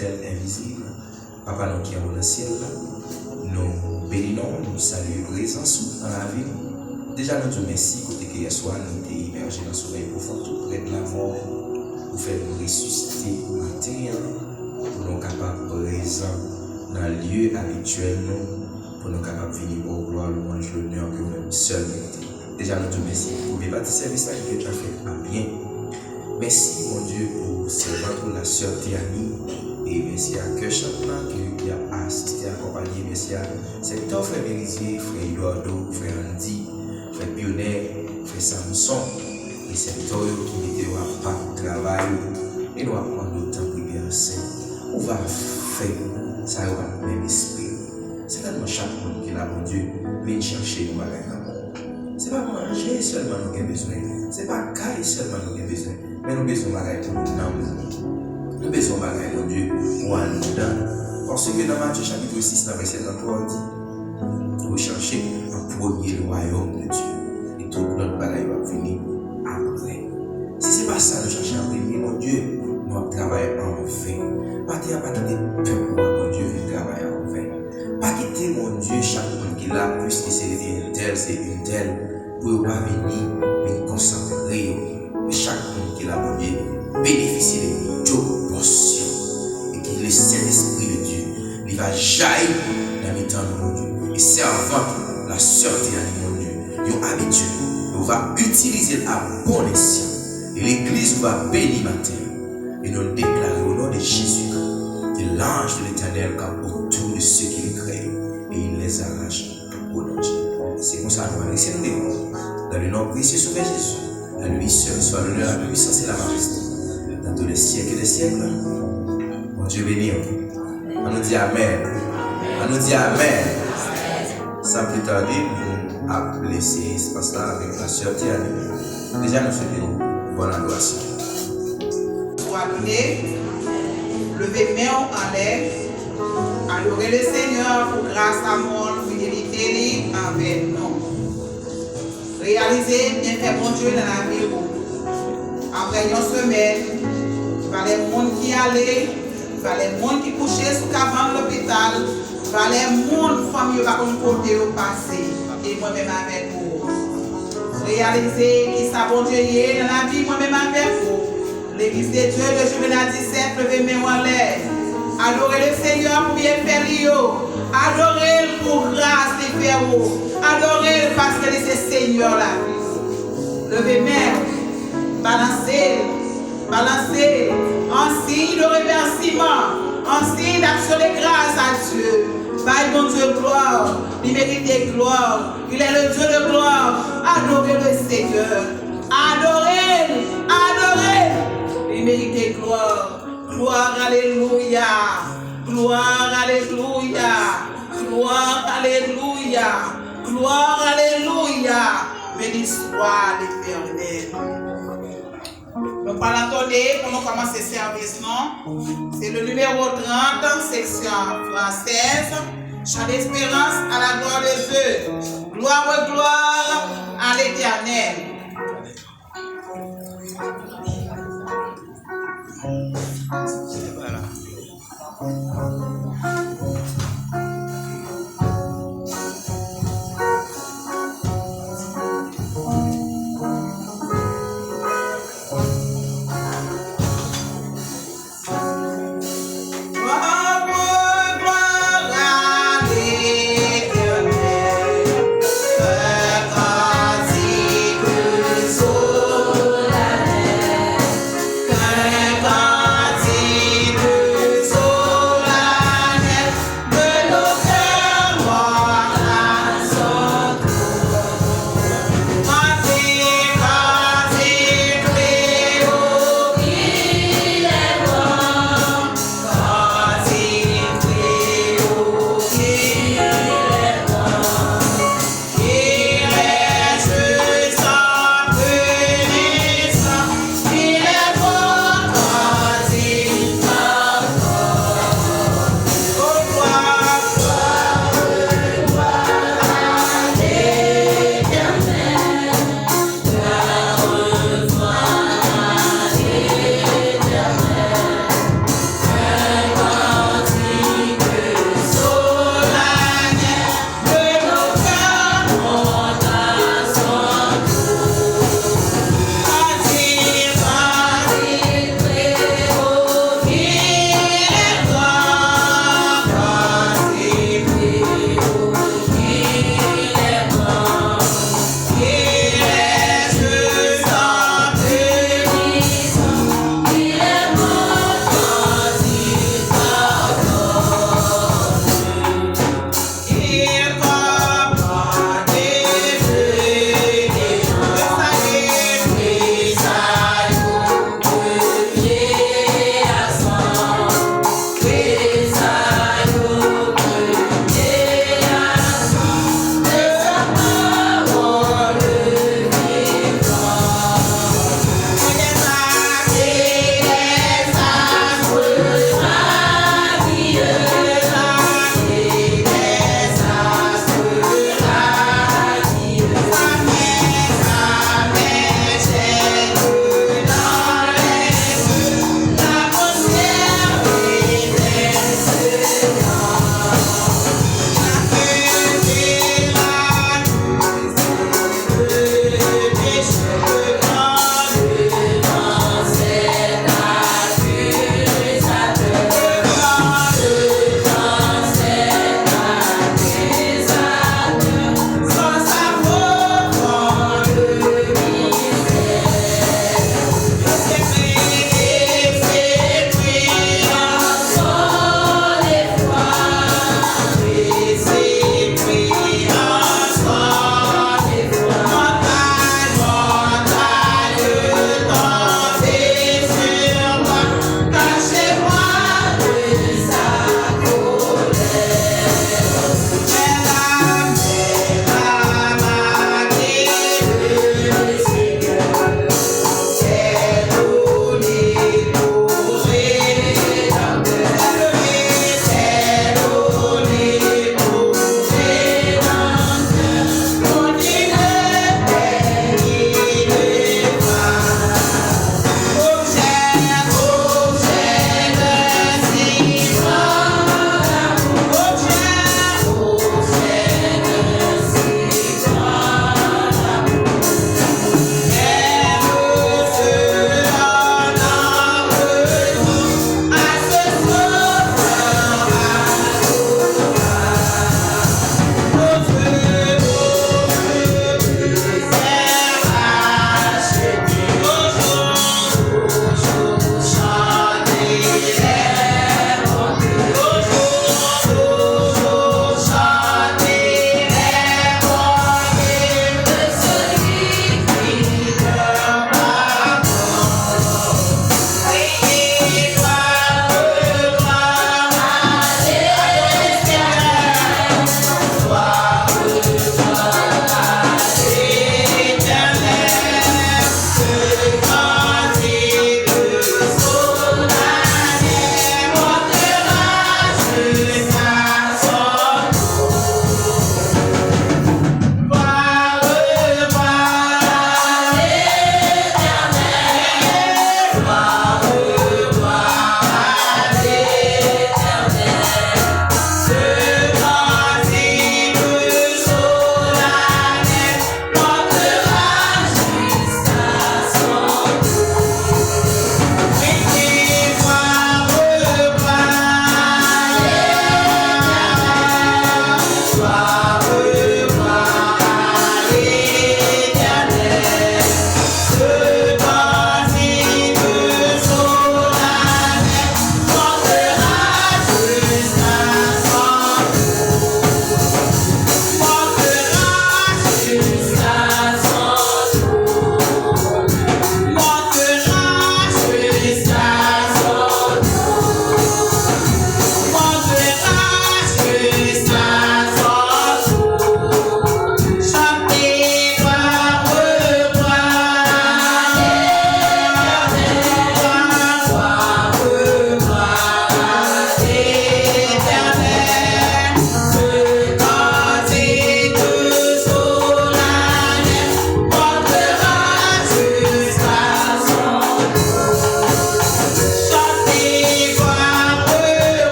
tel invisible. Papa, nous qui est dans le ciel, nous bénissons, nous saluons présence dans la vie. Déjà, nous disons merci, côté que hier soir, nous sommes immergés dans le sommeil profond, tout près de la mort, pour faire nous ressusciter matin, pour nous capables de présent dans le lieu habituel, pour nous capables de venir pour gloire, louange, l'honneur que nous seul mérité. Déjà, nous disons merci pour mes parties services que tu as fait à bien. Merci, mon Dieu, pour servir la sœur Théanie. Et merci à que chacun qui a assisté, accompagné. Merci à secteur frère Mérisier, frère Eduardo, frère Andy, frère Pionnet, frère Samson. Et secteur qui mettait à part au travail. Et nous allons prendre le temps pour bien enseigner. On va faire ça avec le même esprit. C'est tellement chaque monde qui a, mon Dieu, vient chercher nos bagages d'amour. Ce n'est pas manger seulement nous avons besoin. Ce n'est pas cailler seulement nous avons besoin. Mais nous avons besoin de bagages pour nous dans. Nous avons besoin de bagages, mon Dieu, pour nous dans. Parce que dans Matthieu chapitre 6, dans verset 33, on dit vous cherchez en premier le royaume de Dieu. Et tout notre bagages va venir après. Si ce n'est pas ça, nous cherchons en premier, mon Dieu, nous allons travailler en vain. Pas quitter le peuple, mon Dieu, de travailler en vain. Pas quitter, mon Dieu, chaque monde qui l'a, puisque c'est une telle, pour ne pas venir concentrer. Mais chaque monde qui l'a, mon Dieu, bénéficier de toute portion. Et que le Saint-Esprit de Dieu, il va jaillir dans les temps de mon Dieu. Et servant la sœur de mon Dieu, ils ont habitué. On va utiliser à bon escient. Et l'Église va bénir matin. Et nous déclarer au nom de Jésus que l'ange de l'Éternel campe autour de ceux qui le créent. Et il les arrache au nom de Jésus. C'est comme ça que nous allons laisser nous découvrir. Dans le nom précieux Sauveur Jésus. À lui seul soit l'honneur, la puissance et la majesté. Dans tous les siècles et les siècles. Mon Dieu béni. On nous dit Amen. On nous dit Amen. Sans plus tarder, nous avons laissé cet espace-là avec la sœur Théanie. Déjà, nous souhaitons bonne adoration. Sois donné, levez main en l'air, adorer le Seigneur pour grâce, amour, fidélité envers nous. Réaliser bien fait mon Dieu dans la vie. Après une semaine, il va les monde qui allaient, il va les monde qui couchaient sous caverne de l'hôpital, il va les monde famille va comme côté au passé et moi-même avec vous. Réaliser qui ça bon Dieu est dans la vie moi-même avec vous. L'église de Dieu de Juvenal 17, levez mes en l'air. Adorez le Seigneur pour bien faire l'io. Adorez pour grâce les faire. Adorez parce que c'est Seigneur la vie. Levez mes, balancez, balancez, en signe de remerciement, en signe d'action de grâce à Dieu. Par mon Dieu gloire, il mérite gloire, il est le Dieu de gloire. Adorez le Seigneur, adorez, adorez. Il mérite gloire. Gloire, alléluia. Gloire, alléluia. Gloire, alléluia. Gloire, alléluia. Béni soit l'Éternel. Nous parlons attendez pour nous commencer le service, non? C'est le numéro 30, section française. Chant d'espérance à la gloire de Dieu. Gloire, gloire à l'Éternel. Voilà.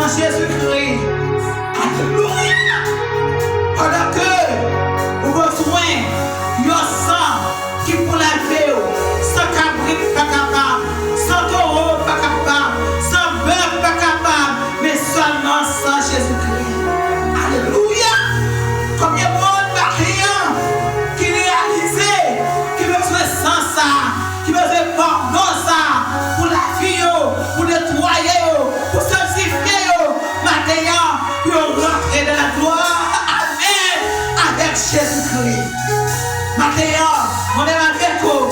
sang Jésus-Christ. Alléluia. Pendant que vous avez besoin d'un sang qui pour la vie, sans cabrit pas capable, sans taureau pas capable, sans bœuf pas capable, mais seulement sans Jésus-Christ. Alléluia. Combien de monde mariant qui réalisait, qui besoin sans ça, qui besoin pardon ça, pour la vie, pour nettoyer, pour sanctifier, maintenant, pour rentrer dans la gloire. Amen. Avec Jésus-Christ. Maintenant, on est avec vous.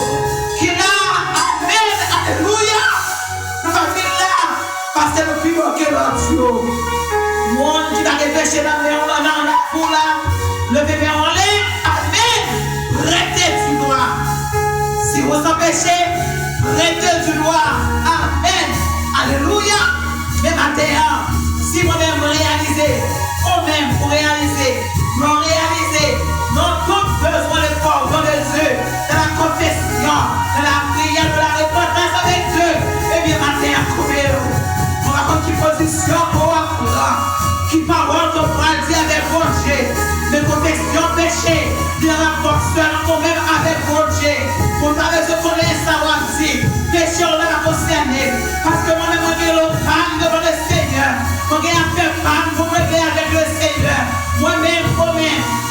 Qui là, amen, alléluia. Nous allons venir là, parce que nous plus beau que l'autre Dieu. Monde qui va péché dans la foule là, le bébé en l'air, amen. Prêtez du doigt. Si vous en péché, prêtez du doigt. Amen. Alléluia. Mais maintenant, si vous-même réalisez, vous-même pour réaliser, non réaliser, non tout besoin de pardon de Dieu, dans la confession, dans la prière, de la repentance avec Dieu, et bien maintenant, on va contre qui position pour apprendre, qui parole qu'on pourra dire avec mon Dieu, mais confession péché, de rapport seulement même avec mon Dieu, pour ne pas se connaître savoir si péché on l'a concerné, parce que moi-même, je suis l'autre femme devant le Seigneur, je suis un peu femme pour me faire avec le Seigneur, moi-même,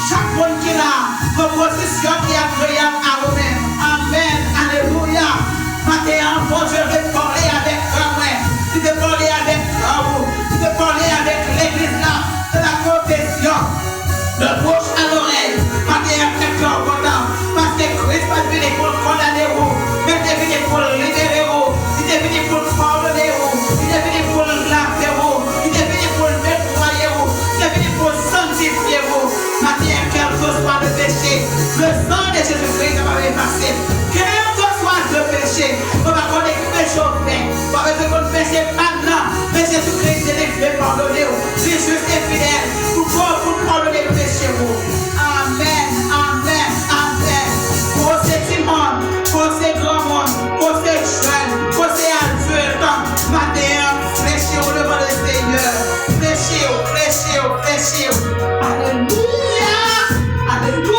chaque monde qui est là, proposition qui est agréable à vous-même. Amen. Alléluia. Maintenant, bon Dieu veut parler avec toi. Tu veux parler avec vous. Tu veux parler avec l'église là, de la confession. De bouche à l'oreille. Maintenant, quelqu'un content. Parce que Christ va venir pour condamner vous. Mais il est venu pour libérer vous. Il est venu pour pardonner vous. Il est venu pour laver vous. Il est venu pour nettoyer vous. Il est venu pour sanctifier vous. Maintenant, quel que soit le péché, le sang de Jésus-Christ va effacer. Quel que soit le péché, on va connaître le péché au fait. On va reconnaître le péché maintenant. Mais Jésus-Christ est fait pardonner. C'est juste et fidèle pour pardonner le péché. Amen, amen, amen. Pour ces petits mondes, pour ces grands mondes, pour ces jeunes, pour ces adultes, maintenant, fléchis-vous devant le Seigneur. Fléchis-vous, fléchis-vous, fléchis-vous. Alléluia. Alléluia.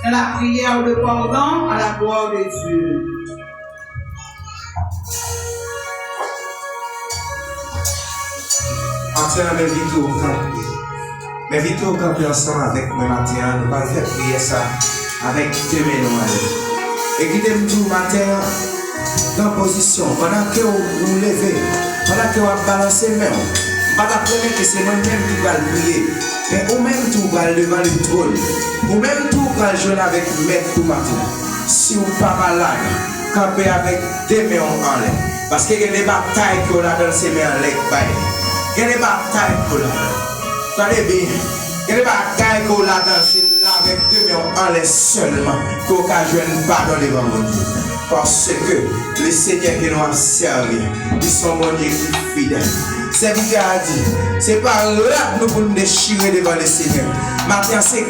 Dans la prière de pardon à la gloire de Dieu. Maintenant, mais vite au camp ensemble avec moi matin, nous allons faire prier ça avec deux mains. Et quittez-nous tout matin dans position, pendant que vous levez, pendant que vous balancez les mains. Pas d'après que c'est moi-même qui va prier, mais au même tout va devant le trône, au même tout va jouer avec le maître tout matin. Si vous pas malade, campez avec des mains en l'air. Parce qu'il y a des batailles qu'on a dans ces mains en l'air. Il y a des batailles qu'on a. Regardez bien. Il y a des batailles qu'on a dans ces mains avec deux mains en l'air seulement. Qu'on a joué pardon devant mon Dieu. Parce que les seigneurs qui nous ont servi, ils sont mon Dieu qui est fidèle. C'est ce qu'il a dit. C'est pas là que nous pouvons déchirer devant le Seigneur. Maintenant, c'est que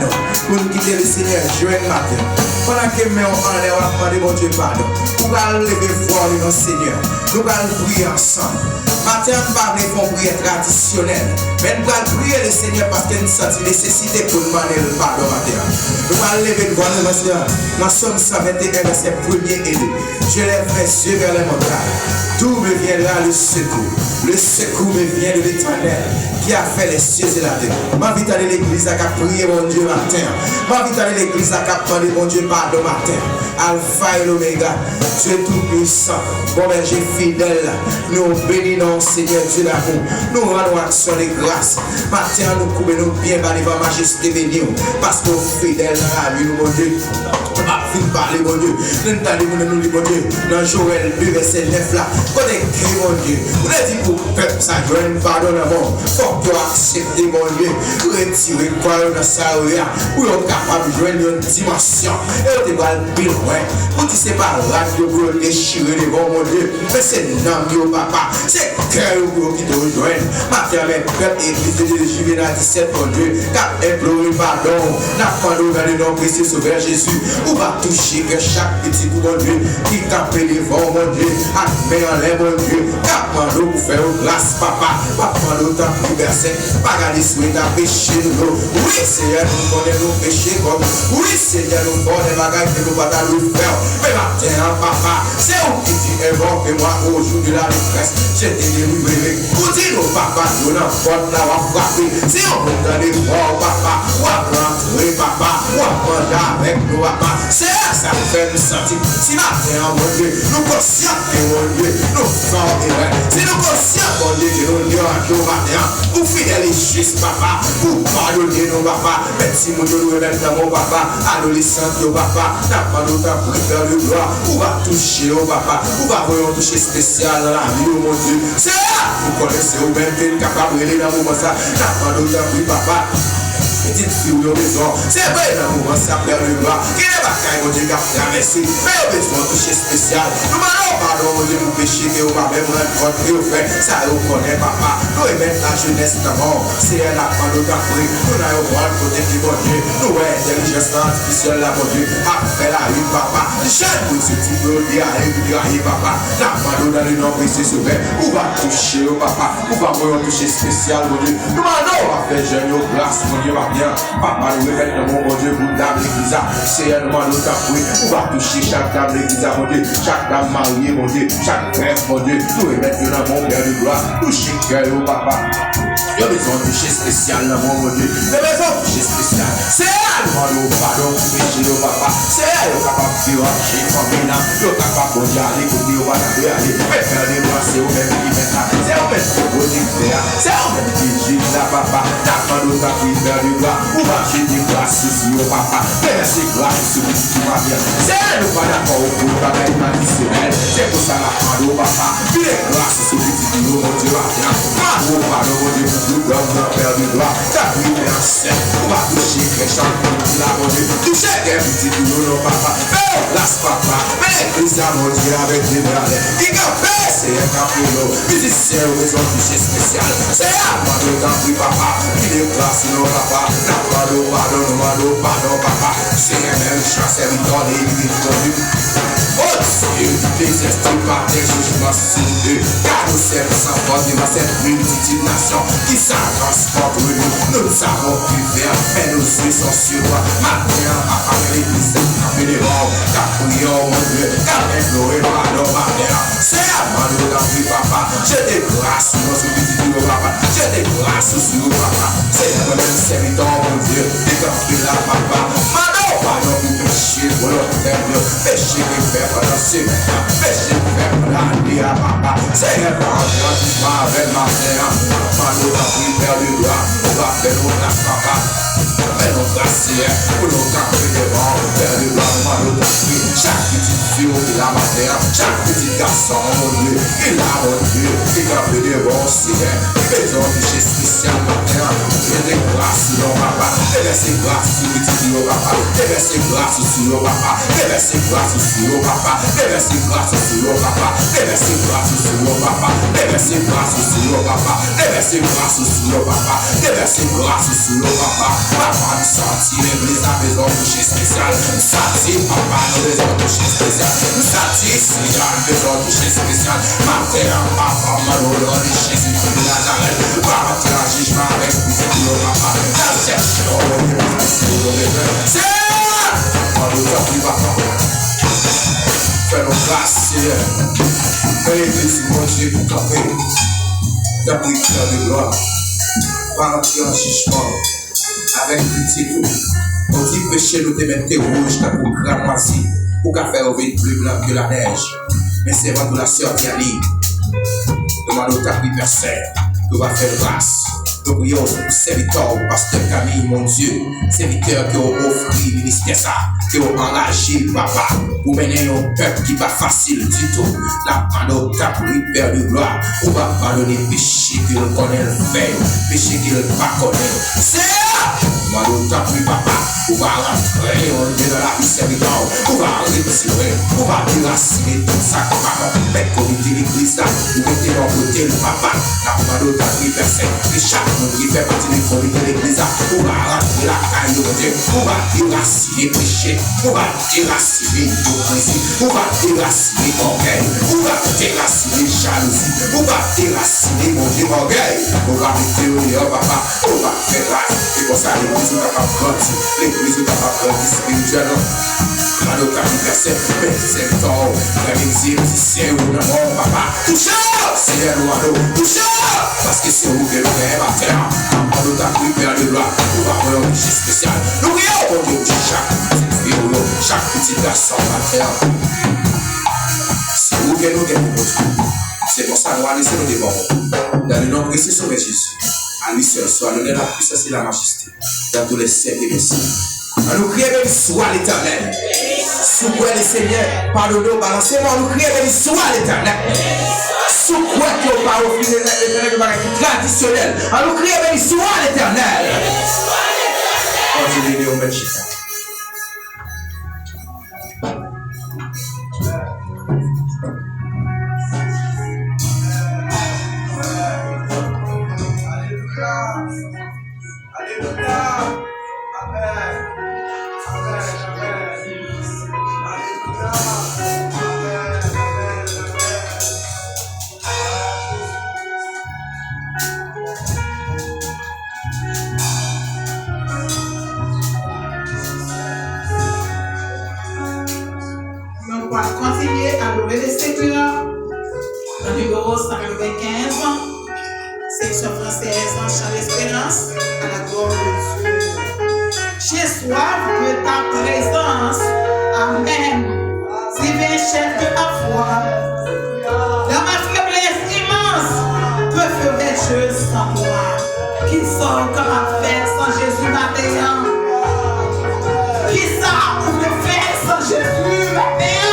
nous pour quitter le Seigneur. Joël matin. Pendant que nous mettons en l'air, on va demander mon Dieu pardon. Nous allons lever foi dans le Seigneur. Nous allons prier ensemble. Matin, nous ne pouvons pas prier traditionnel. Mais nous allons prier le Seigneur parce que nous sentons nécessité pour nous demander le pardon matin. Nous allons lever le voix de Seigneur. Dans Somme 121, verset 1er et 2. Je lève mes yeux vers les montagnes. D'où me viendra le secours? Le secours me vient de l'Éternel qui a fait les cieux et la terre. Ma vie d'aller l'église à prier mon Dieu matin. Ma vie d'aller l'église à demander mon Dieu pardon matin. Alpha et l'Oméga, tu es tout puissant, bon berger fidèle. Nous bénissons Seigneur Dieu d'amour. Nous rendons action de grâce. Matin nous coupons nous bien par devant majesté bénie. Parce que fidèle à lui, mon Dieu. Fin parler, mon Dieu. Nous entendons nous, mon Dieu. Dans Joël 2, verset 9 là. Connectez, mon Dieu. Vous avez dit pour peuple, ça joint pardon avant. Faut que tu acceptes, mon Dieu. Retirez quoi dans sa rue. Pour être capable de joindre une dimension. Et vous allez pile loin. Vous dites, c'est pas radio pour déchirer les bons, mon Dieu. Mais c'est non, papa. C'est cœur qui te rejoint. Ma fille, mes peuple, église de Juvenal 17, mon Dieu. Cap imploré pardon. N'a pas de dans le nom précieux sauveur Jésus. Ou va toucher que chaque petit coup, mon Dieu, qui tape les vents, mon Dieu, à met en l'air, mon Dieu, capando pour faire une glace, papa, papa, nous t'as plus versé, pas garder souhait à péché, nous, oui, Seigneur, nous connaissons nos péchés comme, oui, Seigneur, nous faisons des bagages que nous ne pouvons pas nous faire, mais maintenant, papa, c'est où qui dit, invoque-moi aujourd'hui la détresse, j'ai été délivré, vous dites, nos papa, nous n'en porte là, on va frapper, si on peut donner fort, papa, on va rentrer, papa, on va manger avec nous, papa, c'est ça me fait nous sentir. Si matin, mon Dieu, nous conscients que mon Dieu, nous sommes erreurs. Si nous conscients, mon Dieu, que nous Dieu à nous matin, pour fidèle et juste, papa, pour pardonner nos papa, même si mon Dieu nous remet dans mon papa, adolescent, nos papa, n'a pas d'autant pour faire le gloire, ou va toucher au papa, ou va voir un toucher spécial dans la vie, mon Dieu. C'est là, vous connaissez, ou même capable de aller dans le moment ça, n'a pas d'autant pour papa. Petite fille ou besoin, c'est vrai dans le moment ça perd le gloire. Qui n'est pas qu'un mon Dieu qui a traversé, mais au besoin toucher spécial. Nous m'allons pardon mon Dieu pour pécher, que vous m'avez moins de vous fait. Ça vous connaît papa. Nous remettons la jeunesse d'abord. C'est elle la part de ta frère. Nous n'avons pas le côté du bon Dieu. Nous avons l'intelligence artificielle là mon Dieu. Après la rue papa. Jeune pour ce type de dire papa. La part dans le nom précis sauvé. Où va toucher au papa. Où va voir toucher spécial mon Dieu. Nous m'allons faire jeune au glace mon Dieu. Papa nous remet dans mon Dieu pour dame l'église. C'est elle nous t'a pris. On va toucher chaque dame l'église mon Dieu. Chaque dame mariée mon Dieu. Chaque frère mon Dieu. Nous remettre dans mon père de gloire. Toucher cœur au papa. Il y a besoin de toucher spécial dans mon Dieu. Il y a besoin de toucher spécial. C'est elle nous pardon pour pécher au papa. C'est elle qui est capable de ranger comme il a. Il est capable de aller côté au papa. Aller. Faire des bras c'est au même qui met ça. C'est au même qui protège. C'est au même qui gîte là papa. T'as pas d'autre qui faire du gloire. Ou va jeter des grâces sur le papa. Verser grâce sur le petit papa. C'est elle nous pas d'accord au pour le travail traditionnel. C'est pour ça la part au papa. Il est grâce sur le petit mon Dieu papa. Au pardon mon Dieu pour tout gloire pour faire du gloire. T'as pris les ancêtres. On va toucher les gens là mon Dieu. Toucher les petits nos papa. Mais place papa. Mais l'église à mon Dieu avec les bras. Qui a fait c'est un capello. Musicien au besoin de toucher spécial. C'est à moi de t'en prie papa. Il est grâce nos papa. Pardon, papa. C'est la même chance, c'est victoire des vies. Oh Dieu, les esprits partagent jugement sur eux. Car nous sommes sans force devant cette multitude nation qui s'avance contre nous. Nous savons plus faire, mais nos yeux sont sur toi. Maintenant, papa, l'église est frappée des morts. Car prions, mon Dieu, car implorez pardon, matin. C'est à moi de t'en papa. J'ai des grâces sur nos petits papa. J'ai des grâces sur nos papa. C'est le même serviteur, mon Dieu. Décapé la papa. Pardon pour péché, pour le peuple. Péché qui fait pendant la semaine. Péché qui fait pendant l'année à papa. C'est un pardon qui va avec ma terre. Pardon pour faire du droit. On va faire nos grâces, papa. Faire nos grâces, pour nos cafés devant. Faire du droit, pardon pour chaque petite fille qui l'a ma terre. Chaque petit garçon, mon Dieu. Il a mon Dieu. Qui a fait des bons signes. Besoin de chez spécial matin. J'ai des grâces, non, papa. Déverser grâce sur le petit papa. Déverser grâce sur le papa. Déverser grâce sur le papa. Déverser grâce sur le papa. Déverser grâce sur le papa. Déverser grâce sur le papa. Déverser grâce sur le papa. Déverser grâce sur le papa. Papa nous sortir l'église a besoin de toucher spécial. Ça dit, papa, nous besoin de toucher spécial. Ça dit, Seigneur, besoin de toucher spécial. Ma terre, papa, ma lolo, Jésus de Nazareth. Va rentrer en jugement avec vous, papa. La cherche, Seigneur, on nous a pris, papa. Fais-nous grâce, Seigneur. Fais l'église, mon Dieu, pour camper. Ta prière de gloire. Va rentrer en jugement avec petit tout. On dit péché nous te mettre rouge, t'as pour grand moisi. Pour qu'à faire ouvrir plus blanc que la neige. Mais c'est vraiment la sœur Diani. Demande ta prière personne. Nous va faire grâce. Nous prions pour serviteur, pasteur Camille, mon Dieu. Serviteur qui a offert le ministère ça. Qui a engagé papa. Pour mener un peuple qui n'est pas facile du tout. La demande ta prière de gloire. Pour va pardonner péché qu'il connaît le fait. Péché qu'il ne pas connaît. C'est demande ta prière papa. Pour va rentrer dans la vie serviteur. Pour va retirer. Pour va déraciner tout ça. Avec comité l'église là. Pour mettre dans côté le papa. La demande ta prière personne. Et chaque monde qui fait partie du comité de l'église, on va rentrer la caille de Dieu, on va déraciner le péché, on va déraciner l'hypocrisie, on va déraciner l'orgueil, on va déraciner la jalousie, on va déraciner mon Dieu l'orgueil, on va mettre au dehors, papa, on va faire grâce. Et pour ça, l'église est capable de grandir, l'église est capable de grandir spirituellement. Dans le cas du verset, c'est le temps, la musique, c'est où le monde, papa, touche, c'est le noyau, touche, parce que c'est où que le verre va faire. En nous t'a pris vers le gloire, on va voir un guichet spécial. Nous prions pour Dieu, chaque petit garçon va faire. C'est où que nous gagnons pour Dieu. C'est pour ça que nous allons laisser nos démons. Dans le nom précieux de Jésus, à lui seul soit l'honneur, la puissance et la majesté. Dans tous les siècles et les siècles. Nous crions béni soit l'Éternel. Sous quoi le Seigneur, pardonnez-nous, balancez-moi, nous crions béni soit l'Éternel. Sous quoi tu n'as pas offert l'Éternel de manière traditionnelle. Nous crions béni soit l'Éternel. Continuez au Belgique. Alléluia. Amen. On va continuer à louer le Seigneur. Le numéro 195, section française, chant d'espérance, à la gloire de Dieu. J'ai soif de ta présence. Amen. Divin chef de ma foi. Dans ma faiblesse immense, que ferais-je sans toi? Qui sont comme à faire sans Jésus matin? Qui ça pouvait faire sans Jésus matin?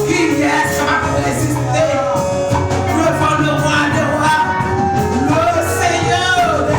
Qui est-ce qui m'a résisté devant le roi des rois, le Seigneur des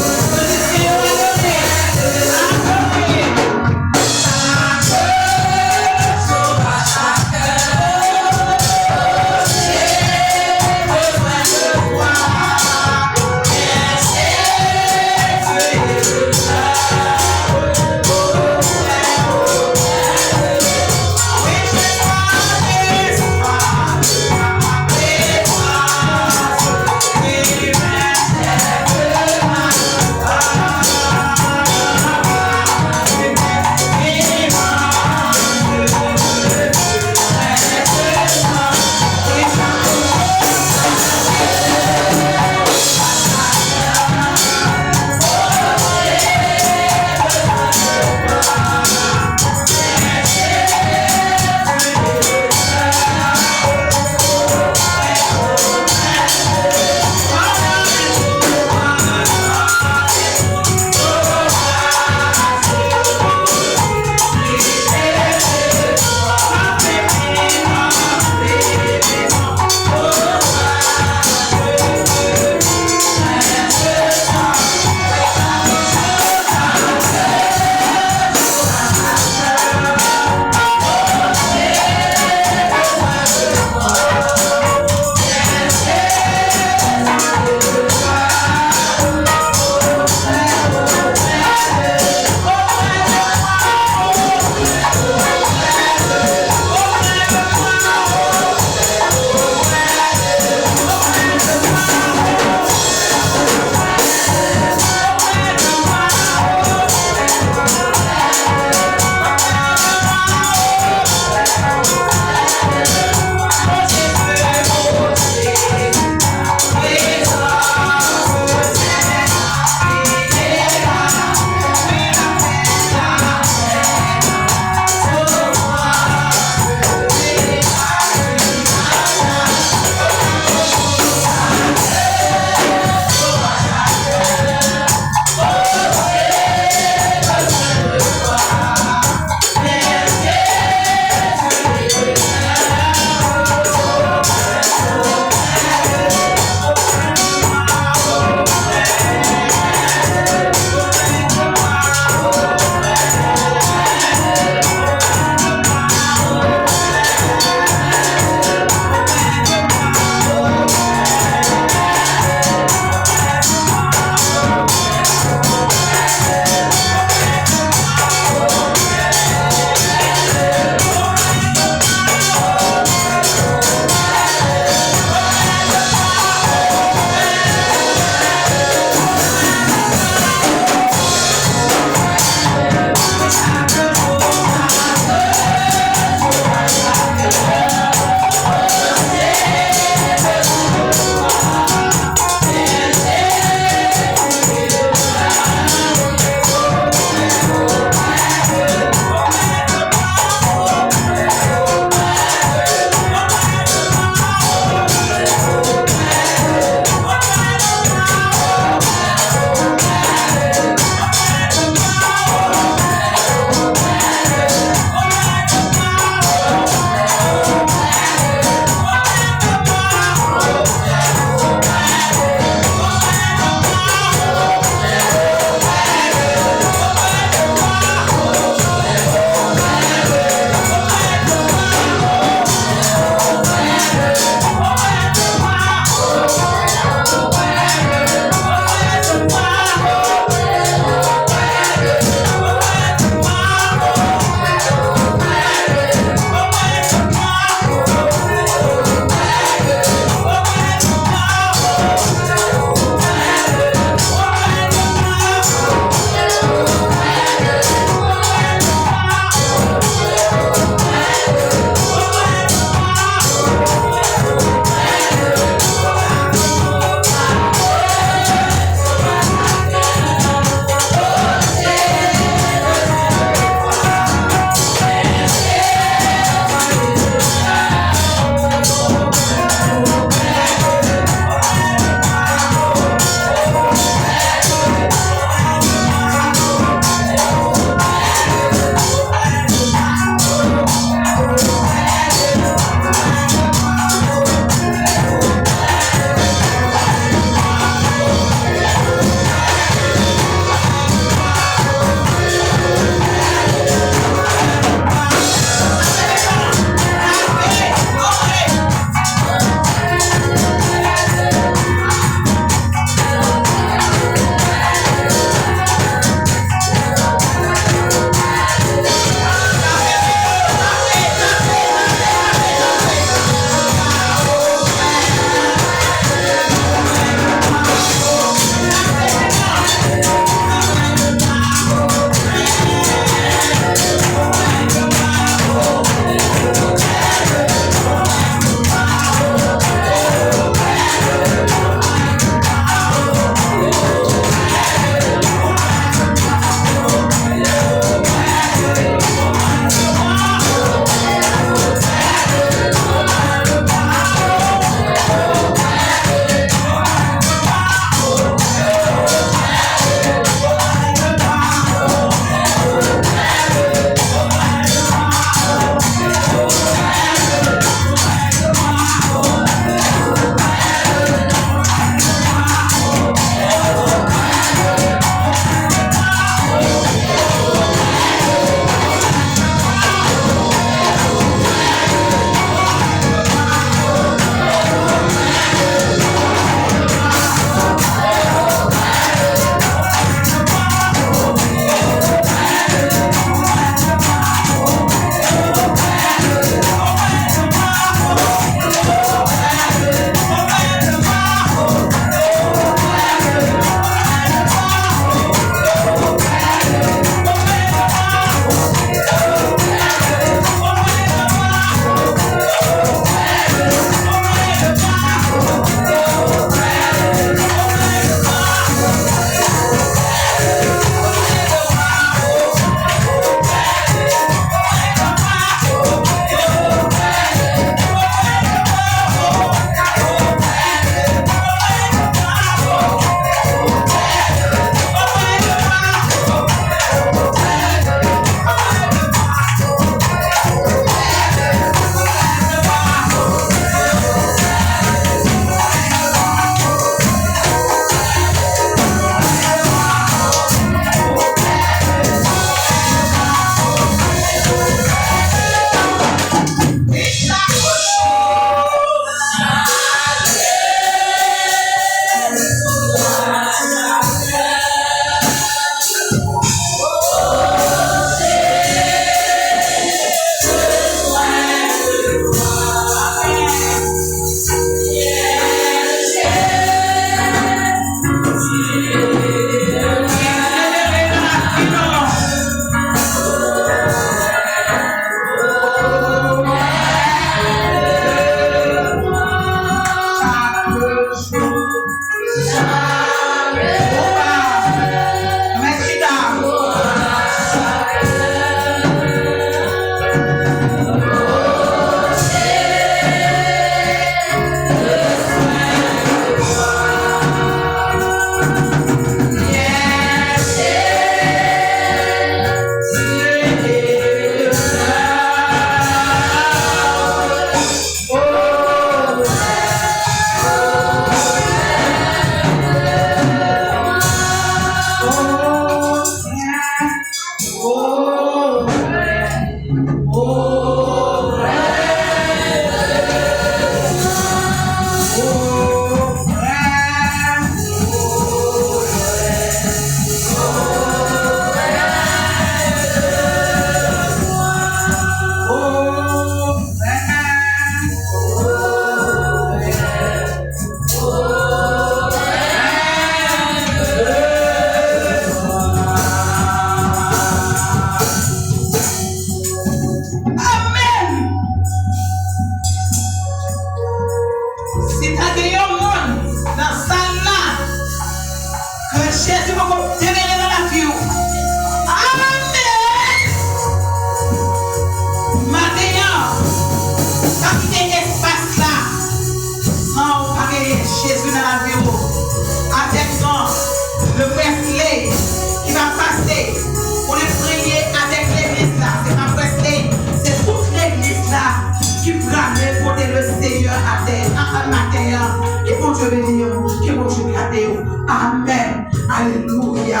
Amen. Alléluia.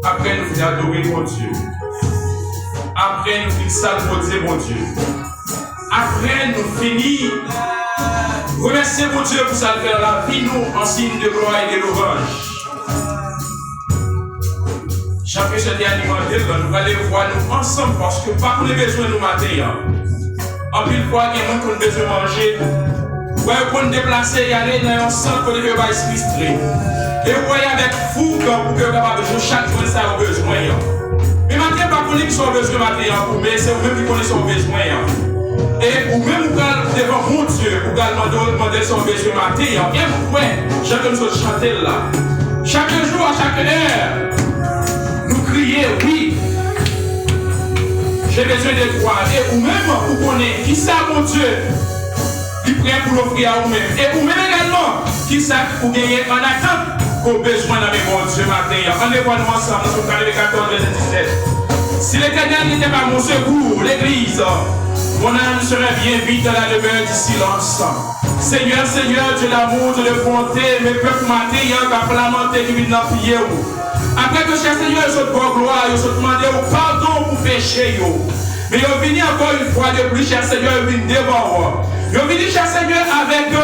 Après nous faire adorer mon Dieu. Après nous faire salmodier mon Dieu. Après nous finir remercier mon Dieu pour ça faire la vie nous en signe de gloire et de louange. Chaque jeudi alimentaire, nous allons aller voir nous ensemble parce que pas pour les besoins nous matin. En plus fois, il y a des gens qui ont besoin de manger. Ouais, pour nous déplacer et aller dans un centre pour les besoins illustrés. Et vous voyez avec fougue pour que vous ayez chaque jour ça a besoin. Mais maintenant, pas pour les qui ont besoin de mais c'est vous-même qui connaissez vos besoins. Et vous-même, vous allez devant mon Dieu, vous allez demander son besoin matin. Et vous voyez, chacun nous chanter là. Chaque jour, à chaque heure. Nous crier, oui, j'ai besoin de toi. Et vous-même, vous connaissez qui ça, mon Dieu, qui prêt pour l'offrir à vous-même. Et vous-même également, qui ça pour gagner en attente vos besoins dans mes bons Dieu matin. On est nous ensemble dans ce carré 14, verset 17. Si l'Éternel n'était pas mon secours, l'Église, mon âme serait bien vite à la demeure du silence. Seigneur, Seigneur, Dieu d'amour, Dieu de bonté, mes peuples matin, qui a lamenté, qui viennent prier. Après que cher Seigneur, ils sont pour gloire, ils sont demandé pardon pour péché. Mais ils sont venus encore une fois de plus, cher Seigneur, ils viennent devant. Ils sont venus, cher Seigneur, avec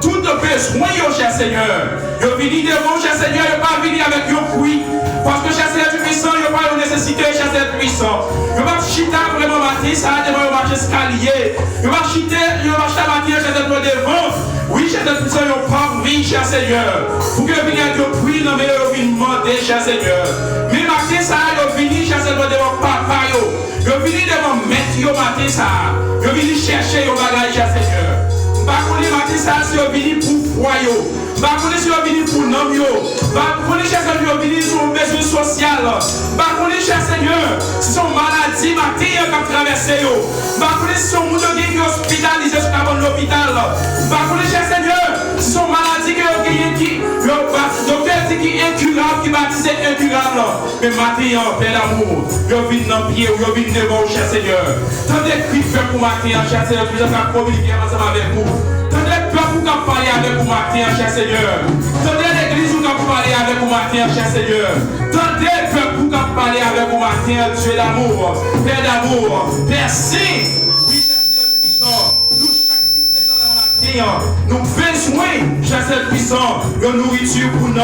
tout besoin, cher Seigneur. Ils sont venus devant, cher Seigneur, ils ne sont pas venus avec un fruit. Parce que cher Seigneur, tu puissant, ils n'ont pas de nécessité, cher Seigneur, puissant. Ils n'ont pas chité vraiment matin, ça a devant le marché escalier. Ils n'ont pas chité, ils n'ont pas chité matin, cher Seigneur, devant. Oui, cher Seigneur, puissant, ils n'ont pas envie, cher Seigneur. Pour que vous veniez avec un fruit, non, mais ils viennent demander, cher Seigneur. Mais matin, ça, ils sont venus, cher Seigneur, devant papa, ils sont venus devant maître, matin, ça. Ils sont venus chercher vos bagages, cher Seigneur. Pas qu'on est matin, ça, c'est venu pour foyer. Pas qu'on est venu pour nom, pas qu'on est, cher Seigneur, venu sur un besoin social. Pas qu'on est, cher Seigneur, si son maladie, matin, qui a traversé. Pas qu'on est, si son monde qui est hospitalisé sur l'hôpital. Pas qu'on est, cher Seigneur, si son maladie qui est docteur dit qui est incurable, qui baptise incurable. Mais matin, Père d'amour, je viens dans le pied, je viens devant, cher Seigneur. Tant de cris pour matin, cher Seigneur, je vais communiquer ensemble avec vous. Tant de peuple pour parler avec vous matin, cher Seigneur. Tant de l'église pour parler avec vous matin, cher Seigneur. Tant de peuple pour parler avec vous matin, Dieu d'amour, Père d'amour, Père Saint. Oui, cher Seigneur, nous chaque qui présent la matin, matin, nous besoin, chasseur puissant, de nourriture pour nous.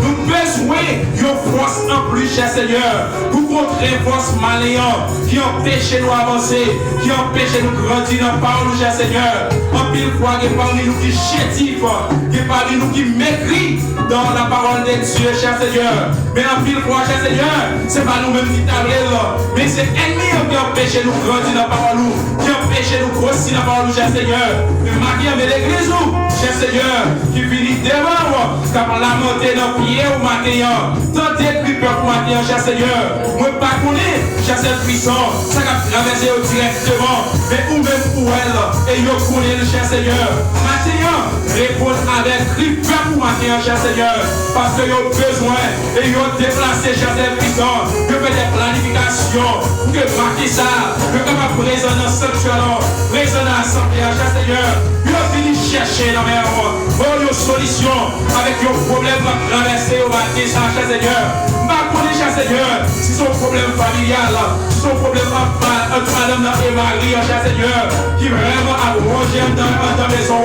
Nous besoin de force en plus, cher Seigneur, pour contrer force malléante qui empêche nous avancer, qui empêche nous grandir dans la parole, cher Seigneur. En pile fois, il y a parmi nous qui chétifs, il y a parmi nous qui maigrit dans la parole de Dieu, cher Seigneur. Mais en pile fois, cher Seigneur, ce n'est pas nous-mêmes qui t'abrèlent, mais c'est l'ennemi qui empêche nous grandir dans la parole, qui empêche nous grossir dans la parole, cher Seigneur. Mais maintenant, mais l'église, cher Seigneur, qui finit devant, car lamenter dans le pied au matin, tant d'écrit pour matin, cher Seigneur. Moi, pas connaître, cher Seigneur puissant, ça va traverser directement, mais ou même pour elle, et yo connaît le cher Seigneur. Matin, répondre avec cri pour matin, cher Seigneur, parce que yo besoin, et yo déplacer, cher Seigneur puissant, yo fait des planifications, pour que marquer ça, que comme présent dans le sanctuaire, présent dans l'assemblée, cher Seigneur, yo fini chercher dans mes rois, oh, yo solution, avec yo problème à traverser au matin, cher Seigneur. Ma connaît, cher Seigneur, si son problème familial, si son problème entre madame et Marie, cher Seigneur, qui vraiment a rongé dans la maison,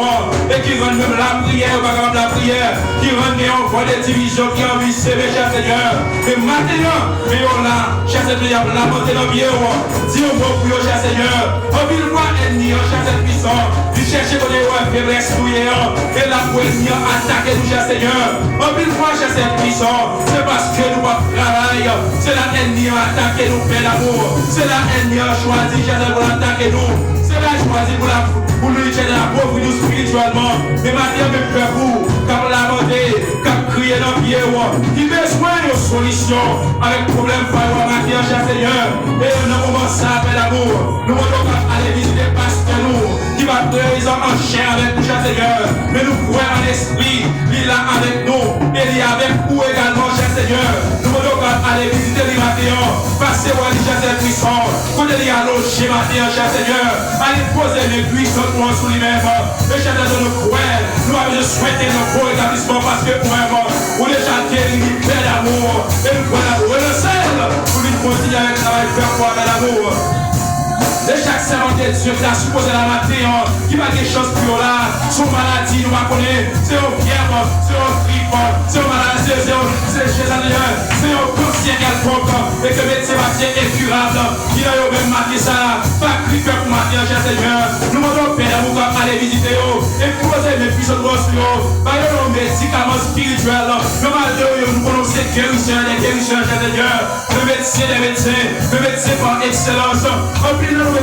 et qui rend même la prière, pas la prière, qui rend en voie de division, qui a envie de s'aimer, cher Seigneur. Et maintenant, mais on a, cher Seigneur, la montée dans le pied, dis au mot pour cher Seigneur, on vit le voir ennemi, cher Seigneur puissant, il cherche qu'on ait une faiblesse, et la poésie attaquer nous, cher Seigneur. On vit le voir, cher Seigneur puissant, c'est parce que nous travail, c'est la ennemi a attaqué nous, Père d'amour, c'est la ennemi a choisi, cher Seigneur, pour attaquer nous, c'est la choisi pour nous utiliser la pauvre nous spirituellement. Mais maintenant, mes frères, vous, comme la montée, comme crier dans le pied, qui besoin de solution avec problème, maintenant, cher Seigneur, et nous commençons à faire l'amour, nous allons aller visiter le pasteur, nous, qui va présent en chair avec nous, cher Seigneur, mais nous croyons en esprit, il est là avec nous, et il est avec vous également, cher Seigneur. Nous allons aller visiter les matins, passer au cher Seigneur puissant, quand il est allongé matin, cher Seigneur, aller poser les puissantement sur lui-même, et cher Seigneur, nous croyons, nous avons souhaité notre beau établissement parce que nous-mêmes, nous déjà guéri, paix d'amour, et nous croyons la seul pour lui continuer avec le travail, faire quoi avec l'amour. De chaque servant de Dieu qui a supposé la matin, qui va des choses plus là, son maladie, nous va connaître, c'est un fièvre, c'est un grippe, c'est un maladie, c'est un cancer quelconque, et que le médecin va bien incurable, il a eu même matin ça, pas grippe pour matin, cher Seigneur, nous demandons Père, vous aller visiter, et poser mes puissances grosses, par nos médicaments spirituels, nous nous prononcer guérisseur, des guérisseurs, cher Seigneur, le médecin des médecins, le médecin par excellence, en plus nous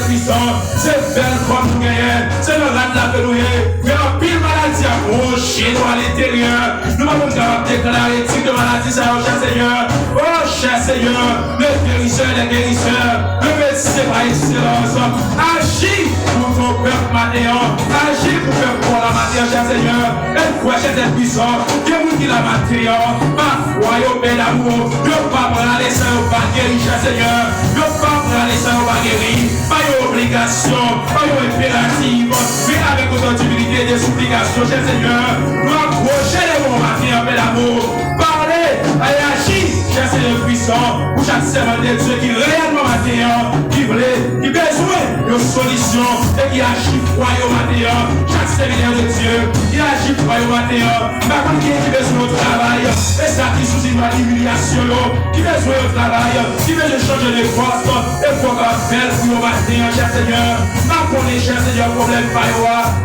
puissant, c'est belle comme nous gagnons, c'est le rat là que nous gagnons, mais en pile maladie à gros chez nous à l'intérieur, nous avons déclaré type de maladie, ça, cher Seigneur, oh cher Seigneur, le guérisseur des guérisseurs, le médecin par excellence, agis pour ton peuple matin, agis pour faire pour la matière, cher Seigneur, et quoi, cher puissant, que vous qui la matière, parfois, au paix d'amour, ne pas prendre les seins au pas guérir, cher Seigneur, ne pas prendre les seins au pas guérir, pas une obligation, pas une impérative, mais avec autant d'humilité et de supplication, cher Seigneur, nous approcher les bons matins en paix d'amour, parler, agir, cher Seigneur puissant, pour chaque servant de Dieu qui réellement matin, qui voulait, qui besoin de solution et qui agit froid au matin, chaque serviteur de Dieu, qui agit froid au matin, par contre qui besoin de travail, et ça qui sous une humiliation, qui besoin de travail, qui besoin de changer de poste, et pour qu'on faire pour au matin, cher Seigneur, pas qu'on ait, cher Seigneur, problème pas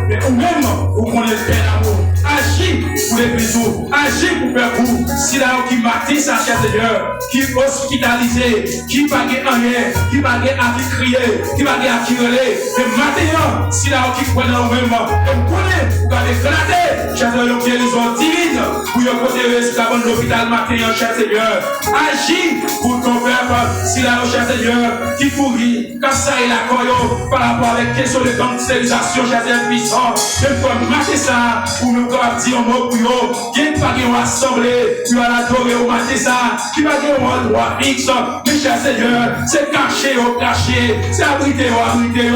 mais ou même, ou qu'on ait fait l'amour, agis pour l'église, agis pour faire vous, si là qui matin, ça, cher Seigneur, qui hospitalisé, qui baguette en rien, qui baguette à qui crier, qui baguette à qui relais, mais maintenant, si là qui prend dans le même, et vous connaissez, vous avez éclaté, cher Seigneur, une guérison divine, pour y côté sur la bonne l'hôpital matin, cher Seigneur, agis pour ton peuple, si là, cher Seigneur, qui pourrit, quand ça est la coyo, par rapport à la question de cancérisation, cher Seigneur puissant, même pour marquer ça, pour nous dire un mot pour eux, qui n'est pas une assemblée, qui va l'adorer au matin ça, qui va dire un endroit fixe, mais cher Seigneur, c'est caché au caché, c'est abrité au abrité,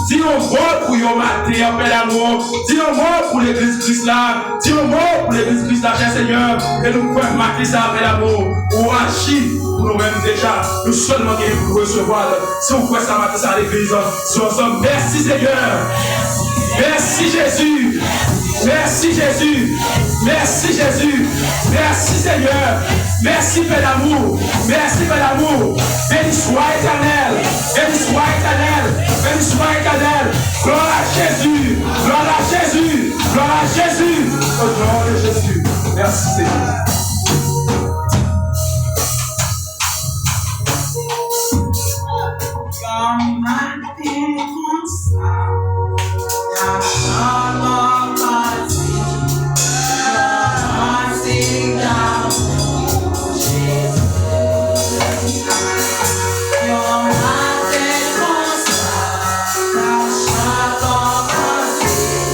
dis un mot pour eux matin, en paix d'amour, dis un mot pour l'église Christ là, dis un mot pour l'église Christ là, cher Seigneur, et nous pouvons marquer ça en paix d'amour, ou agir pour nous-mêmes déjà, nous seulement qui pour recevoir, si on fait ça matin ça à l'église, si on s'en merci Seigneur. Merci Jésus. Merci Jésus. Merci Jésus. Merci Seigneur. Merci Père d'amour. Merci Père d'amour. Béni soit éternel. Béni soit éternel. Béni soit éternel. Gloire à Jésus. Gloire à Jésus. Gloire à Jésus. Au nom de Jésus. Merci Seigneur. Comme matin comme ça, la chambre partie, Jésus. Comme matin comme ça, la chambre partie,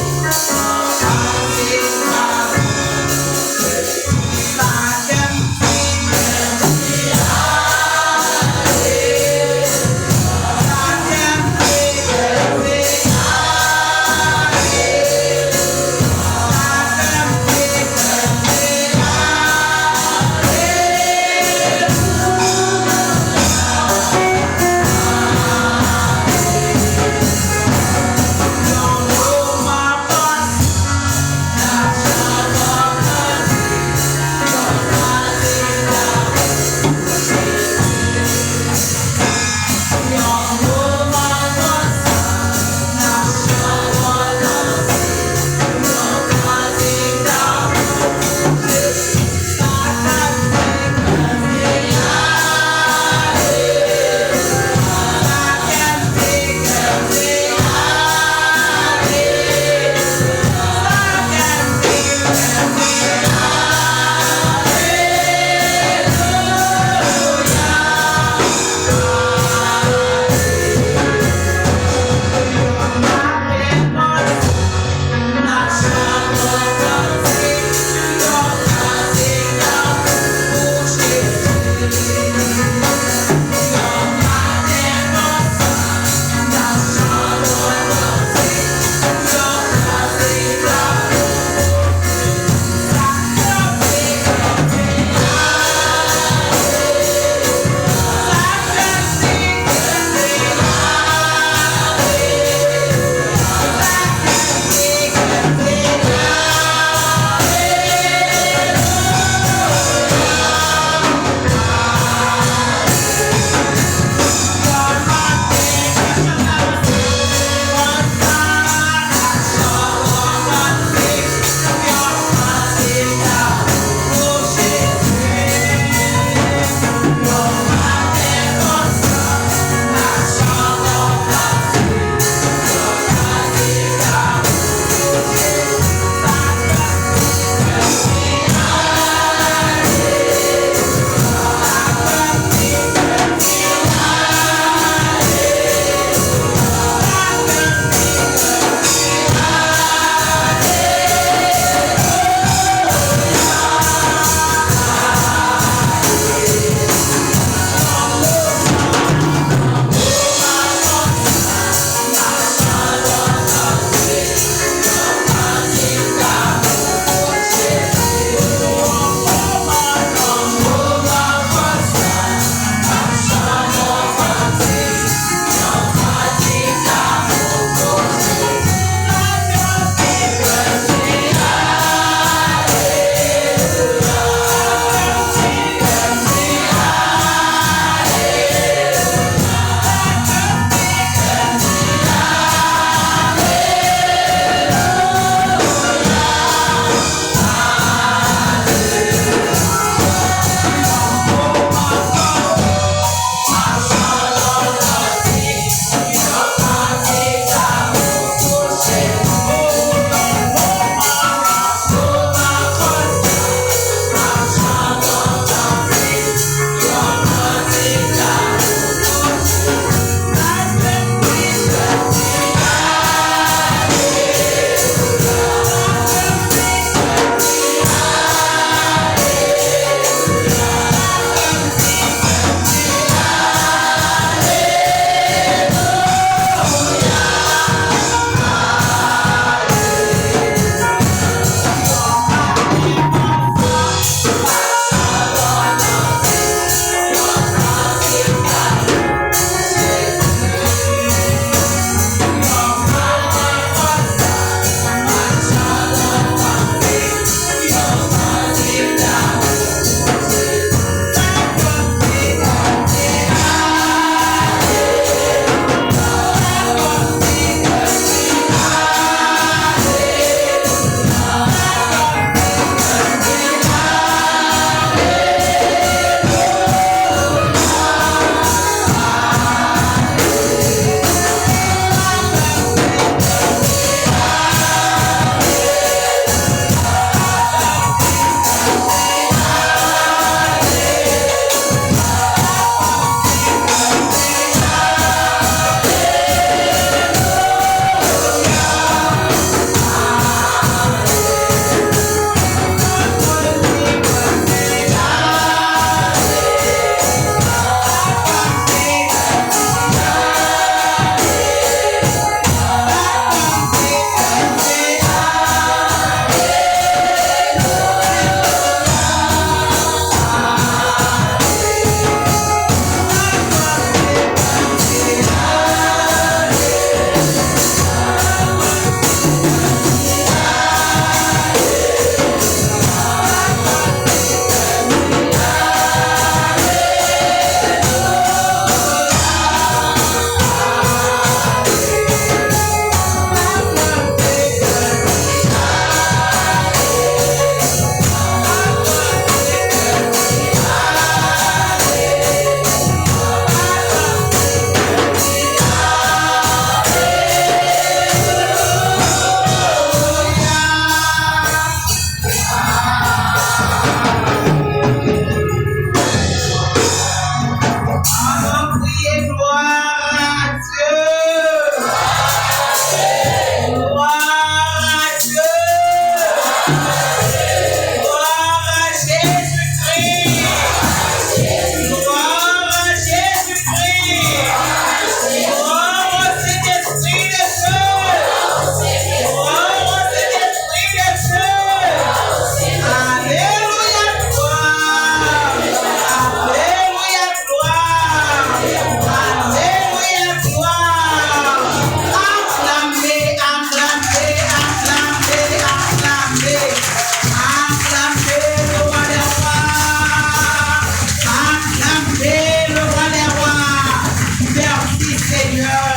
Seigneur.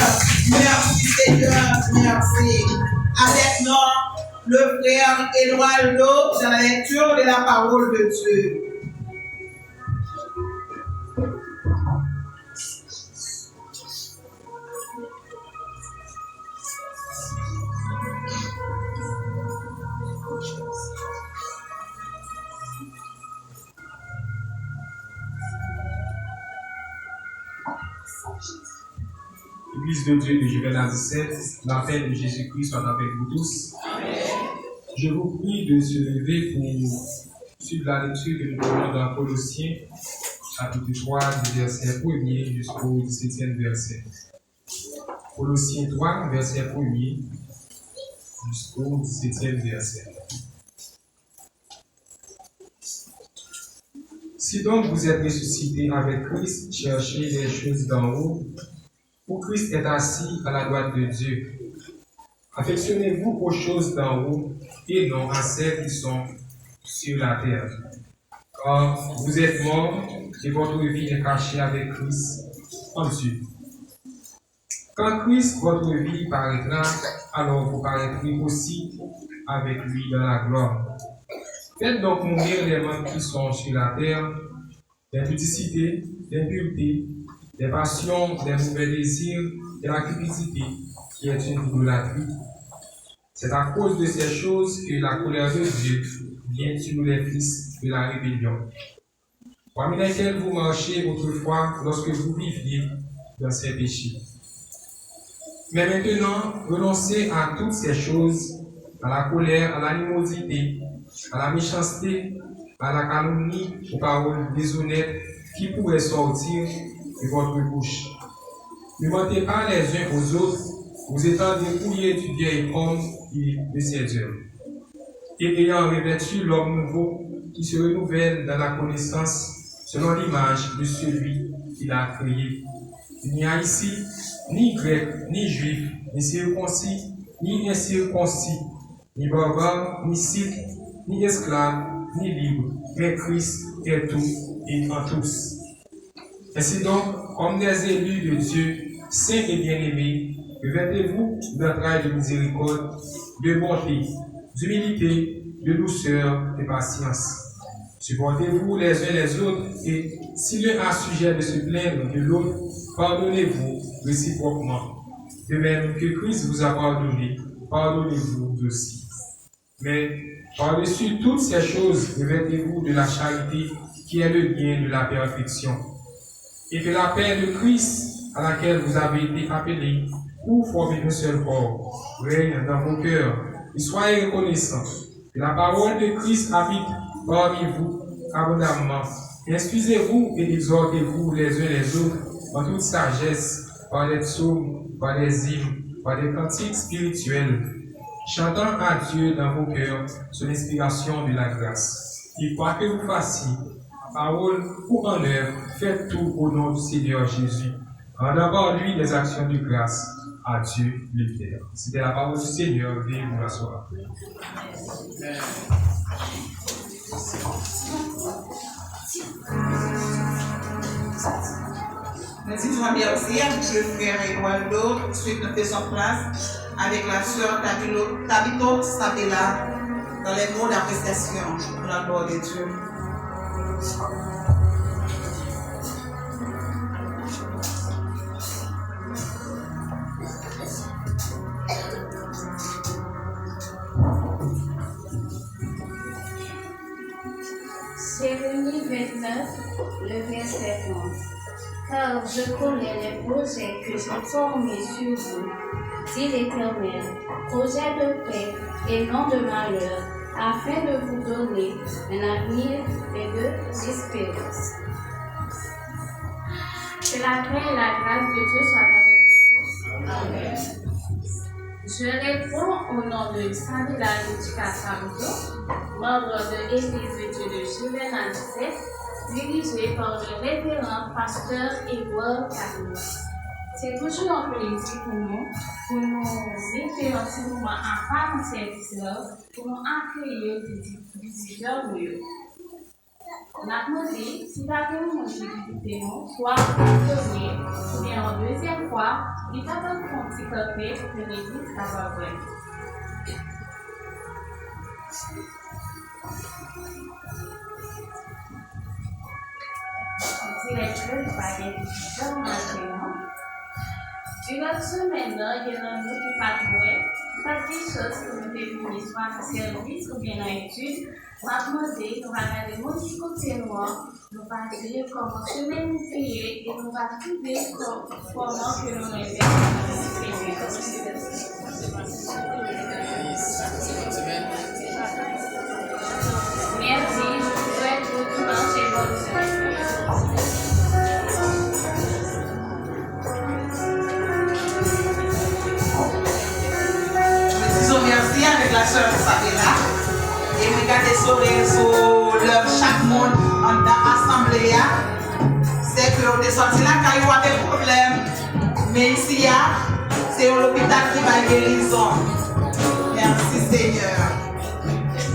Merci Seigneur. Merci. Avec nous, le frère Eduardo dans la lecture de la parole de Dieu. Église de Dieu de Juvenal 17, la paix de Jésus-Christ soit avec vous tous. Amen. Je vous prie de se lever pour suivre la lecture que nous prenons dans Colossiens, chapitre 3, du verset 1er jusqu'au 17e verset. Colossiens 3, verset 1er jusqu'au 17e verset. Si donc vous êtes ressuscités avec Christ, cherchez les choses d'en haut, où Christ est assis à la droite de Dieu. Affectionnez-vous aux choses d'en haut et non à celles qui sont sur la terre. Car vous êtes morts et votre vie est cachée avec Christ en Dieu. Quand Christ, votre vie, paraîtra, alors vous paraîtrez aussi avec lui dans la gloire. Faites donc mourir les membres qui sont sur la terre, l'impudicité, l'impureté, les passions, les mauvais désirs et la cupidité, qui est une idolâtrie. C'est à cause de ces choses que la colère de Dieu vient sur les fils de la rébellion, parmi lesquels vous marchiez autrefois lorsque vous viviez dans ces péchés. Mais maintenant, renoncez à toutes ces choses, à la colère, à l'animosité, à la méchanceté, à la calomnie, aux paroles déshonnêtes qui pourraient sortir de votre bouche. Ne mentez pas les uns aux autres, vous étant dépouillés du vieil homme et de ses œuvres, et ayant revêtu l'homme nouveau qui se renouvelle dans la connaissance selon l'image de celui qui l'a créé. Il n'y a ici ni grec, ni juif, ni circoncis, ni incirconcis, ni barbare, ni scythe, ni esclave, ni libre, mais Christ est tout et en tous. Ainsi donc, comme des élus de Dieu, saints et bien-aimés, revêtez-vous d'entrailles de miséricorde, de bonté, d'humilité, de douceur, de patience. Supportez-vous les uns les autres et, si l'un a sujet de se plaindre de l'autre, pardonnez-vous réciproquement. De même que Christ vous a pardonné, pardonnez-vous aussi. Mais, par-dessus toutes ces choses, revêtez-vous de la charité qui est le bien de la perfection. Et que la paix de Christ, à laquelle vous avez été appelés, pour former un seul corps, règne dans vos cœurs, et soyez reconnaissants. Que la parole de Christ habite parmi vous abondamment. Instruisez-vous et exhortez-vous les uns les autres en toute sagesse, par des psaumes, par des hymnes, par des cantiques spirituels, chantant à Dieu dans vos cœurs sous l'inspiration de la grâce. Et quoi que vous fassiez, en parole ou en œuvre, faites tout au nom du Seigneur Jésus, rendant par lui des actions de grâce à Dieu le Père. C'était la parole du Seigneur. Veuillez vous asseoir. Merci, je remercie le frère Eduardo. Ensuite, nous faisons place avec la sœur Tabito Sabela dans les mots d'appréciation pour la gloire de Dieu. Jérémie 29, le verset 11. Car je connais les projets que j'ai formés sur vous, dit l'Éternel, projets de paix et non de malheur, afin de vous donner un avenir et de l'espérance. Que la paix et la grâce de Dieu soient avec vous tous. Amen. Je réponds au nom de Sabila Luchka-Samto, membre de l'Église de Dieu de Juvenal 17, dirigé par le révérend pasteur Edouard Carlos. C'est toujours un plaisir pour nous inviter en ce moment à part de service pour nous accueillir des visiteurs. N'a demandé si la réunion qui nous soit posée, ou bien en deuxième fois, il va donc faire un petit café pour que l'église soit vraie. Directeur du paquet de maintenant. Durant ce semaine, il y a un autre qui pas des choses que nous devons soit en service ou bien en étude. On va demander, nous allons regarder mon petit côté noir, nous allons dire comment chemin nous payer et nous allons trouver comment que nous aider Merci, je vous souhaite bon dimanche et bonne semaine. Merci avec la sœur Sabela et regardez sur chaque monde dans l'assemblée. C'est que on est sorti là quand il y a des problèmes. Mais ici, c'est l'hôpital qui va guérison. Merci Seigneur.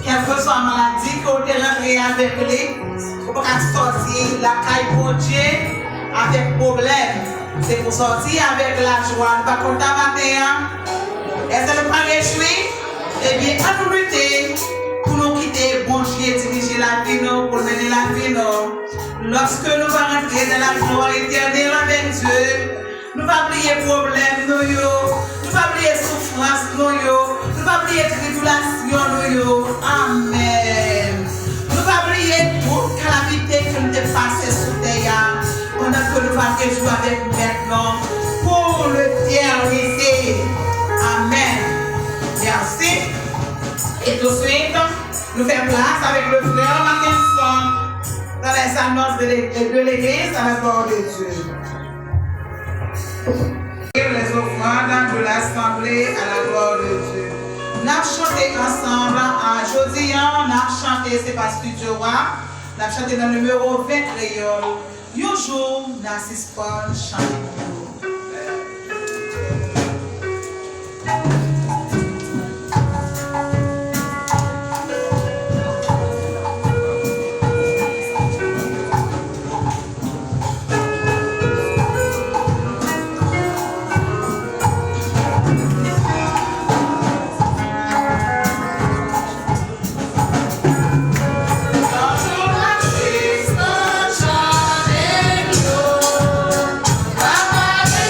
Quelle que soit la maladie qu'on est rentré avec lui, on peut sortir la caille pour Dieu avec problème. C'est pour sortir avec la joie. Par contre, est-ce que nous pas réjouir? Eh bien, à nous lutter pour nous quitter, bon Dieu, diriger la vie, pour mener la vie. Lorsque nous allons rentrer dans la gloire éternelle avec Dieu, nous ne allons pas oublier problème, nous ne allons pas oublier souffrance, nous ne allons pas oublier tribulation. Amen. Nous ne allons pas oublier toute calamité que nous avons passée sous terre, pendant que nous allons réjouir avec nous maintenant pour l'éternité. Amen. Merci. Et tout de suite, nous faisons place avec le frère Mackinson dans les annonces de l'église à la parole de Dieu. Les offrandes de l'assemblée à la gloire de Dieu. Nous avons chanté ensemble à Jodian, nous avons chanté, c'est pas Studio Roi, nous avons chanté dans le numéro 20 créole. Un jour, nous avons chanté pour nous. Baba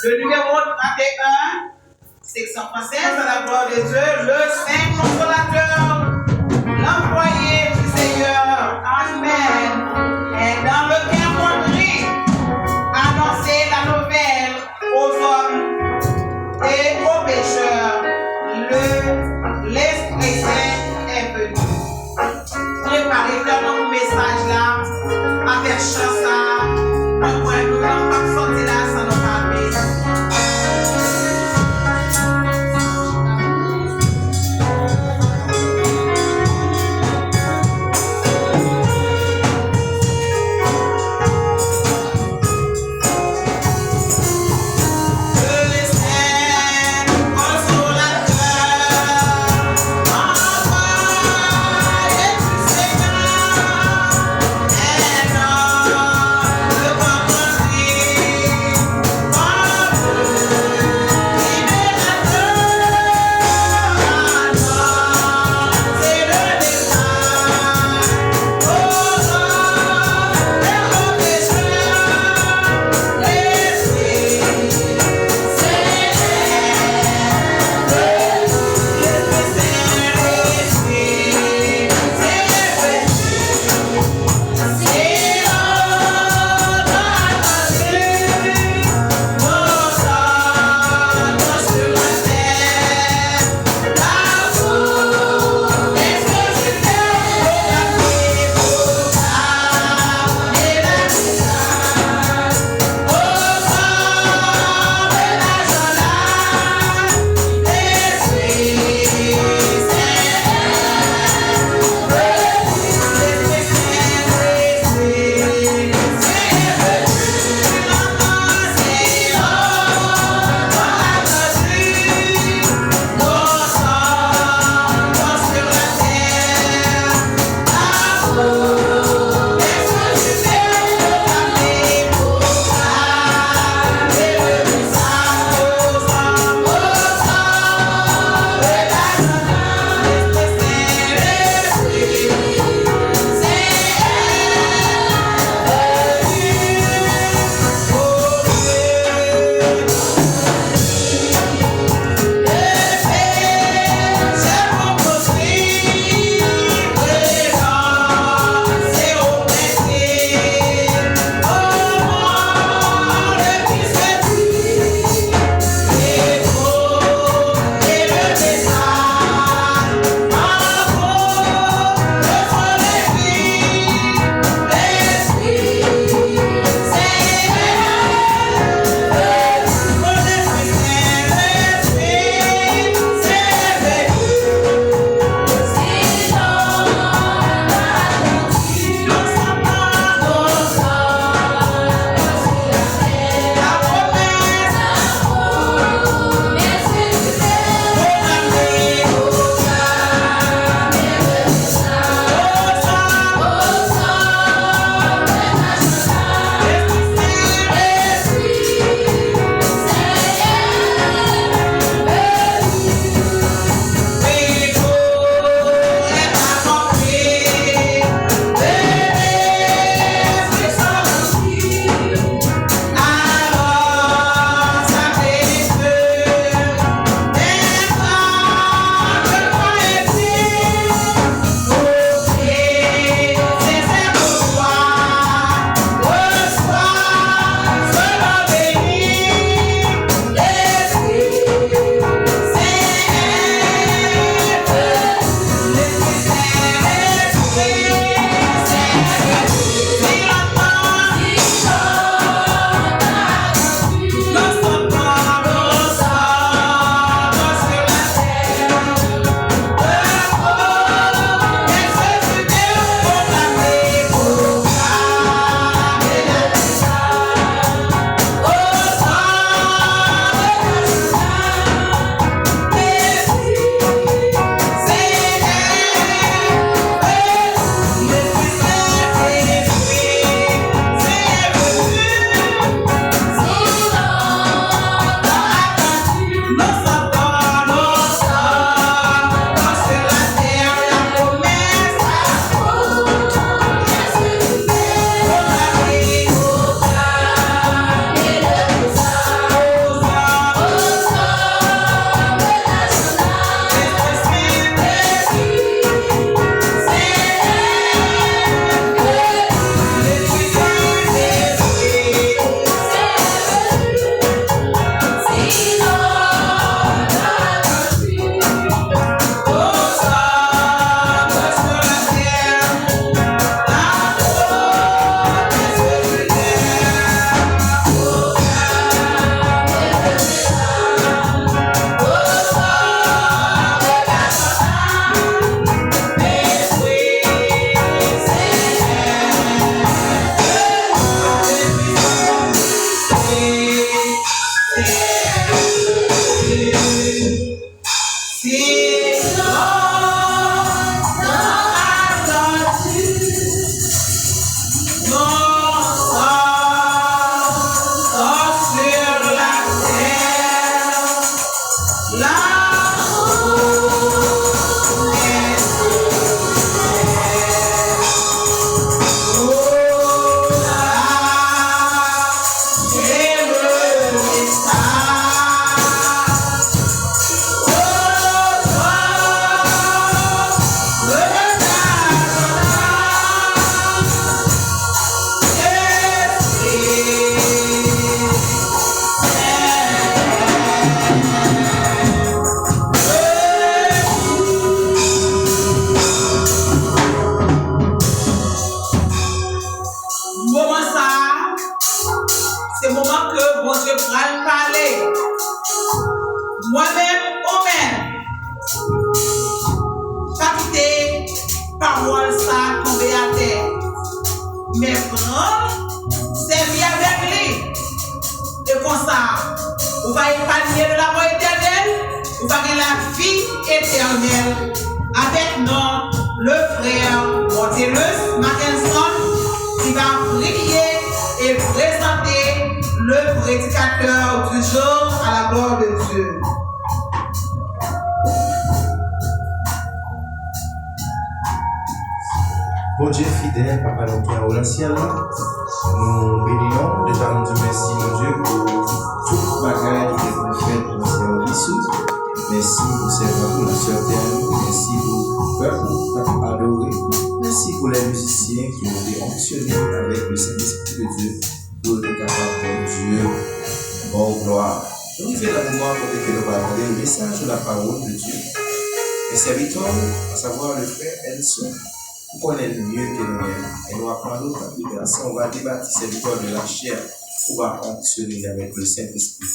Le numéro 31, section française de la gloire de Dieu, le Saint Consolateur, l'employé du Seigneur. Amen. Et dans le calendrier, annoncer la nouvelle aux hommes et aux pécheurs. L'Esprit Saint est venu. Préparez dans nos messages là, avec chance là, nous pouvons pas sortir là sans nous parler. Dieu va parler. Moi-même, moi-même, pas quitter parole ça tomber à terre. Mais prendre, servir avec lui. Et comme ça, vous va épargner de la mort éternelle, vous va gagner la vie éternelle. Avec nous, le frère Montelus Mackinson, qui va prier et présenter le prédicateur du jour à la gloire de Dieu. Bon Dieu fidèle, Papa nous qui est au ciel, nous bénissons, déjà nous disons merci mon Dieu pour toute bagarre qui est pour nous faire pour nous servir. Merci pour servir la sœur Terre, merci pour le peuple qui a adoré, merci pour les musiciens qui ont été onctionnés avec le Saint-Esprit de Dieu pour être capables de Dieu. Bon gloire. Nous vivons dans le moment où nous allons demander le message de la parole de Dieu. Et serviteur, à savoir le frère Enso, pour connaître mieux que nous-mêmes. Et nous apprenons d'autres applications. On va débattre serviteur de la chair pour fonctionner avec le Saint-Esprit.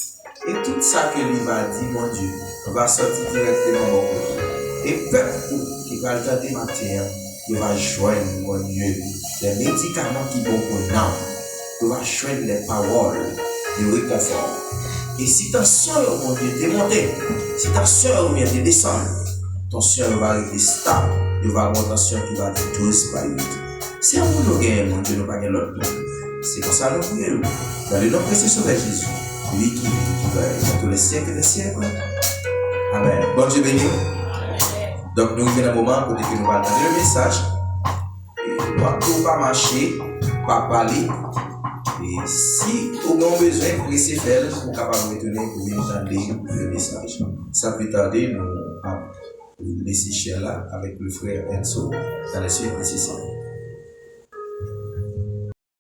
Et tout ça que lui va dire, mon Dieu, on va sortir directement au côté. Et peuple qui va le tenter matin, il va joindre, mon Dieu, les médicaments qui vont pour nous. Il va joindre les paroles de réconfort. Et si ta soeur, mon Dieu, t'es montée, si ta soeur vient de descendre, ton soeur va rester stable. Il va avoir ta soeur qui va être douce par lui. C'est un monde qui mon Dieu, nous pas l'autre. C'est pour ça que nous prions. Dans le nom précieux Sauveur Jésus, lui qui va dans tous les siècles des siècles. Amen. Bon Dieu béni. Donc nous venons un moment pour que nous allons donner le message. Et nous ne pas marcher, pas parler. Et si vous avez besoin pour essayer de faire, vous êtes capable de retourner pour entendre le message. Ça peut tarder, nous laisser cher là avec le frère Enzo dans la suite nécessaire.